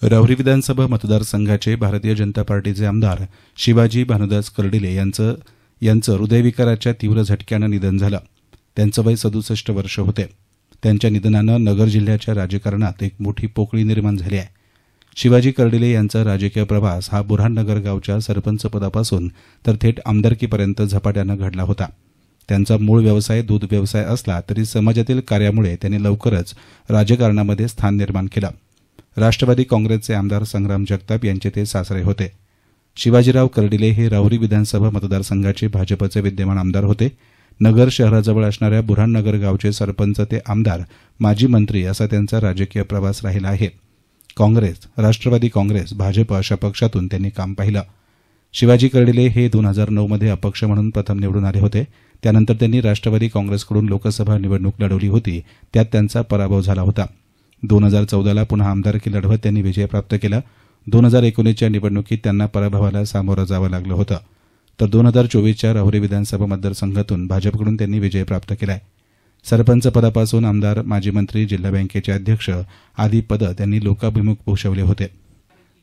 राहुरी विधानसभा मतदारसंघाचे भारतीय जनता पार्टीचे आमदार शिवाजी भानुदास कर्डिले यांचं हृदयविकाराच्या तीव्र झटक्यानं निधन झालं. त्यांचं वय 67 वर्ष होते. त्यांच्या निधनानं नगर जिल्ह्याच्या राजकारणात एक मोठी पोकळी निर्माण झाली आहे. शिवाजी कर्डिले यांचा राजकीय प्रवास हा बुऱ्हाणनगर गावच्या सरपंच पदापासून तर थेट आमदारकीपर्यंत झपाट्यानं घडला होता. त्यांचा मूळ व्यवसाय दूध व्यवसाय असला तरी समाजातील कार्यामुळे त्यांनी लवकरच राजकारणामध्ये स्थान निर्माण केलं. राष्ट्रवादी काँग्रेसचे आमदार संग्राम जगताप यांचे ते सासरे होते. शिवाजीराव कर्डिले हे राहुरी विधानसभा मतदारसंघाचे भाजपचे विद्यमान आमदार होते. नगर शहराजवळ असणाऱ्या बुऱ्हाणनगर गावचे सरपंच ते आमदार, माजी मंत्री असा त्यांचा राजकीय प्रवास राहिला आहे. काँग्रेस, राष्ट्रवादी काँग्रेस, भाजप अशा पक्षातून त्यांनी काम पाहिलं. शिवाजी कर्डिले हे 2009 मध्ये अपक्ष म्हणून प्रथम निवडून आले होते. त्यानंतर त्यांनी राष्ट्रवादी काँग्रेसकडून लोकसभा निवडणूक लढवली होती. त्यात त्यांचा पराभव झाला होता. 2014ला पुन्हा आमदारकी लढवत त्यांनी विजय प्राप्त केला. 2019च्या निवडणुकीत त्यांना पराभवाला सामोरं जावं लागलं होतं. तर 2024च्या राहुरी विधानसभा मतदारसंघातून भाजपकडून त्यांनी विजय प्राप्त केलाय. सरपंच पदापासून आमदार, माजी मंत्री, जिल्हा बँकेचे अध्यक्ष आदी पदं त्यांनी लोकाभिमुख भूषवले होते.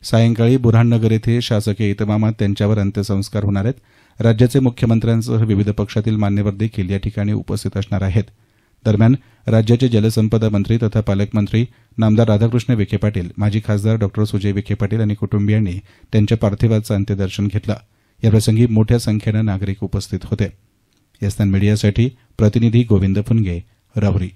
सायंकाळी बुऱ्हाणनगर येथे शासकीय इतमामात त्यांच्यावर अंत्यसंस्कार होणार आहेत. राज्याचे मुख्यमंत्र्यांसह विविध पक्षातील मान्यवर देखील या ठिकाणी उपस्थित असणार आहेत. दरम्यान राज्याचे जलसंपदा मंत्री तथा पालकमंत्री नामदार राधाकृष्ण विखे पाटील, माजी खासदार डॉ सुजय विखे पाटील आणि कुटुंबियांनी त्यांच्या पार्थिवाचं अंत्यदर्शन घेतलं. याप्रसंगी मोठ्या संख्येनं नागरिक उपस्थित होते. एसएन मीडियासाठी प्रतिनिधी गोविंद फुनगे, राहुरी.